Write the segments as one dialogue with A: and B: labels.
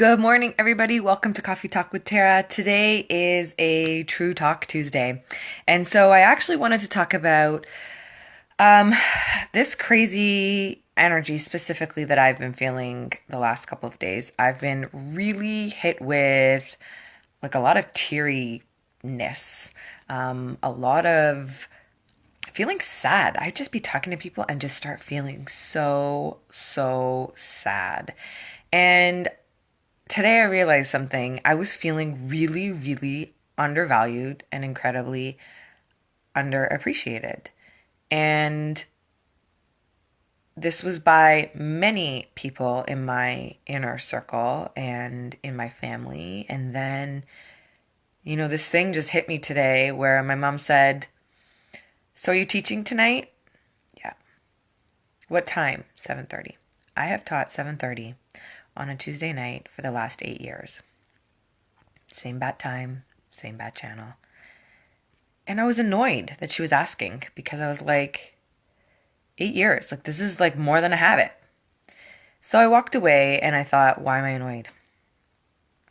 A: Good morning, everybody. Welcome to Coffee Talk with Tara. Today is a True Talk Tuesday. And so I actually wanted to talk about this crazy energy specifically that I've been feeling the last couple of days. I've been really hit with like a lot of teariness, a lot of feeling sad. I'd just be talking to people and just start feeling so sad. And today I realized something. I was feeling really undervalued and incredibly underappreciated. And this was by many people in my inner circle and in my family. And then, this thing just hit me today where my mom said, "So are you teaching tonight?" "Yeah." "What time?" 7:30. I have taught 7:30 on a Tuesday night for the last 8 years. Same bat time, same bat channel. And I was annoyed that she was asking because I was like, 8 years, like this is like more than a habit. So I walked away and I thought, why am I annoyed?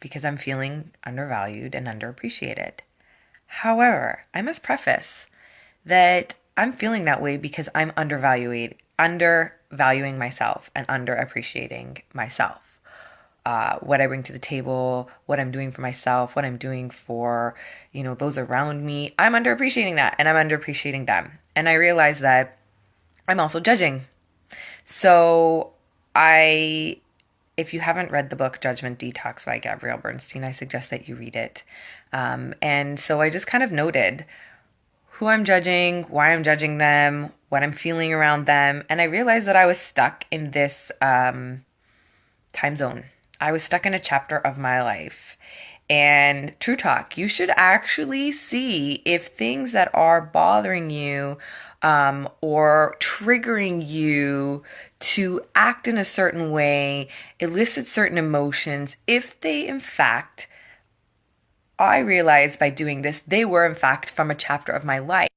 A: Because I'm feeling undervalued and underappreciated. However, I must preface that I'm feeling that way because I'm undervaluing myself and underappreciating myself. What I bring to the table, what I'm doing for myself, what I'm doing for, those around me. I'm underappreciating that and I'm underappreciating them. And I realize that I'm also judging. So if you haven't read the book Judgment Detox by Gabrielle Bernstein, I suggest that you read it. And so I just kind of noted who I'm judging, why I'm judging them, what I'm feeling around them. And I realized that I was stuck in this time zone. I was stuck in a chapter of my life. And true talk, you should actually see if things that are bothering you or triggering you to act in a certain way, elicit certain emotions, if they in fact, I realized by doing this, they were in fact from a chapter of my life.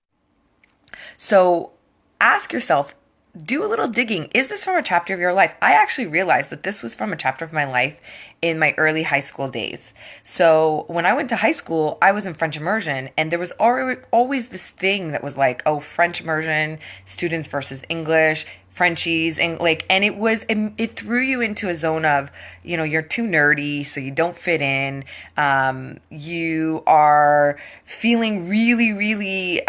A: So ask yourself, do a little digging. Is this from a chapter of your life? I actually realized that this was from a chapter of my life in my early high school days. So when I went to high school, I was in French immersion, and there was always this thing that was like, oh, French immersion, students versus English, Frenchies, and it threw you into a zone of, you're too nerdy, so you don't fit in. You are feeling really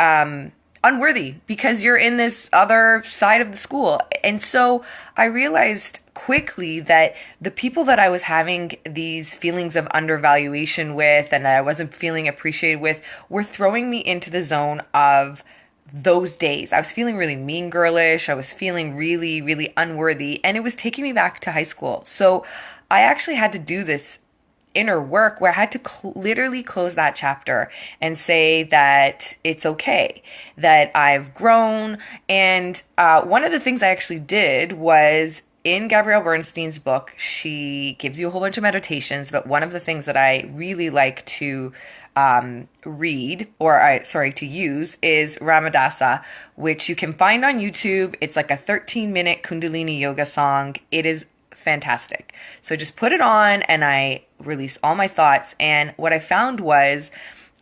A: unworthy because you're in this other side of the school. And so I realized quickly that the people that I was having these feelings of undervaluation with and that I wasn't feeling appreciated with were throwing me into the zone of those days. I was feeling really mean girlish. I was feeling really unworthy, and it was taking me back to high school. So I actually had to do this inner work where I had to literally close that chapter and say that it's okay, that I've grown. And one of the things I actually did was in Gabrielle Bernstein's book, she gives you a whole bunch of meditations, but one of the things that I really like to to use is Ramadasa, which you can find on YouTube. It's like a 13-minute Kundalini yoga song. It is fantastic. So just put it on and I release all my thoughts. And what I found was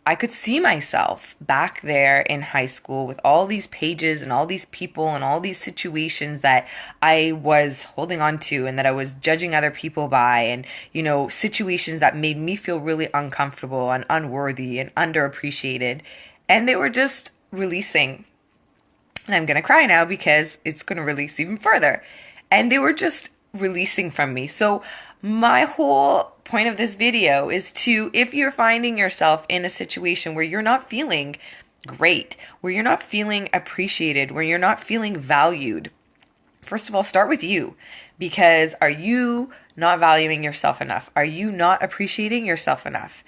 A: I could see myself back there in high school with all these pages and all these people and all these situations that I was holding on to and that I was judging other people by, and, situations that made me feel really uncomfortable and unworthy and underappreciated. And they were just releasing. And I'm going to cry now because it's going to release even further. And they were just releasing from me. So my whole point of this video is to, if you're finding yourself in a situation where you're not feeling great, where you're not feeling appreciated, where you're not feeling valued, first of all, start with you. Because are you not valuing yourself enough? Are you not appreciating yourself enough?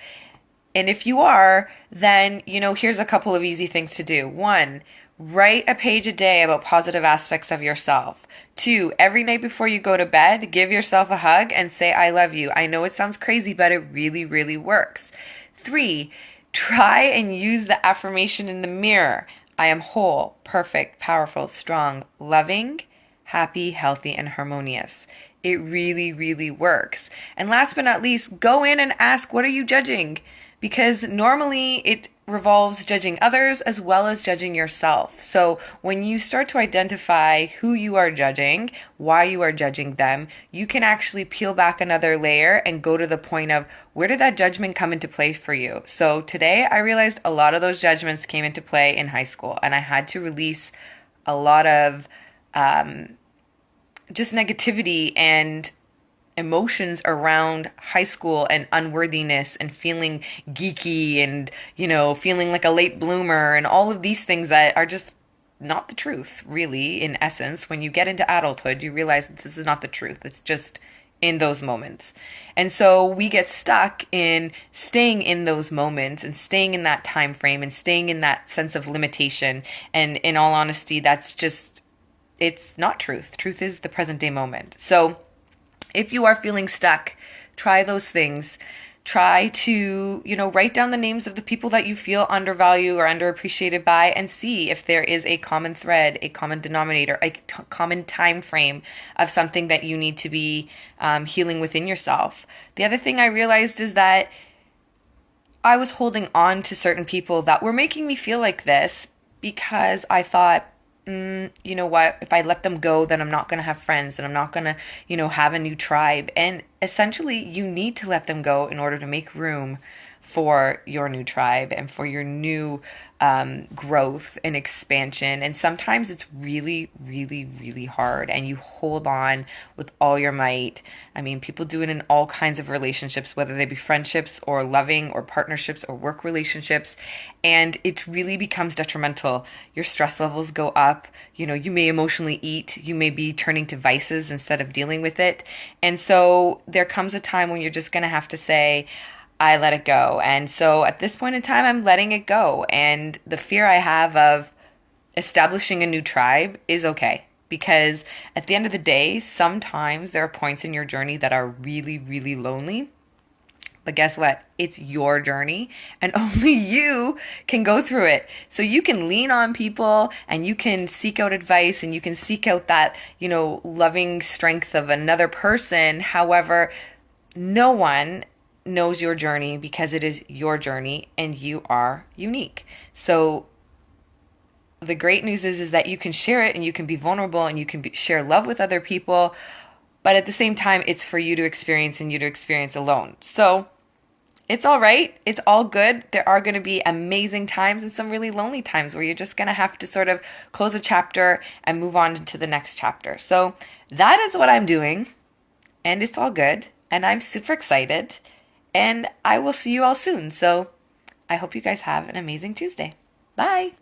A: And if you are, then, here's a couple of easy things to do. 1, write a page a day about positive aspects of yourself. 2, every night before you go to bed, give yourself a hug and say, I love you. I know it sounds crazy, but it really works. 3, try and use the affirmation in the mirror. I am whole, perfect, powerful, strong, loving, happy, healthy, and harmonious. It really, really works. And last but not least, go in and ask, what are you judging? Because normally it revolves judging others as well as judging yourself. So when you start to identify who you are judging, why you are judging them, you can actually peel back another layer and go to the point of, where did that judgment come into play for you? So today I realized a lot of those judgments came into play in high school, and I had to release a lot of just negativity and emotions around high school and unworthiness and feeling geeky and, feeling like a late bloomer and all of these things that are just not the truth, really, in essence. When you get into adulthood, you realize that this is not the truth. It's just in those moments. And so we get stuck in staying in those moments and staying in that time frame and staying in that sense of limitation. And in all honesty, that's just, it's not truth. Truth is the present day moment. So if you are feeling stuck, try those things. Try to, write down the names of the people that you feel undervalued or underappreciated by, and see if there is a common thread, a common denominator, a common time frame of something that you need to be healing within yourself. The other thing I realized is that I was holding on to certain people that were making me feel like this because I thought, you know what, if I let them go, then I'm not going to have friends and I'm not going to, have a new tribe. And essentially, you need to let them go in order to make room for your new tribe and for your new growth and expansion. And sometimes it's really, really, really hard, and you hold on with all your might. I mean, people do it in all kinds of relationships, whether they be friendships or loving or partnerships or work relationships. And it really becomes detrimental. Your stress levels go up. You may emotionally eat. You may be turning to vices instead of dealing with it. And so there comes a time when you're just going to have to say, I let it go. And so at this point in time, I'm letting it go. And the fear I have of establishing a new tribe is okay. Because at the end of the day, sometimes there are points in your journey that are really, really lonely. But guess what? It's your journey, and only you can go through it. So you can lean on people, and you can seek out advice, and you can seek out that, loving strength of another person. However, no one knows your journey because it is your journey and you are unique. So the great news is that you can share it and you can be vulnerable and you can share love with other people. But at the same time, it's for you to experience and you to experience alone. So it's all right. It's all good. There are going to be amazing times and some really lonely times where you're just going to have to sort of close a chapter and move on to the next chapter. So that is what I'm doing, and it's all good. And I'm super excited. And I will see you all soon. So I hope you guys have an amazing Tuesday. Bye.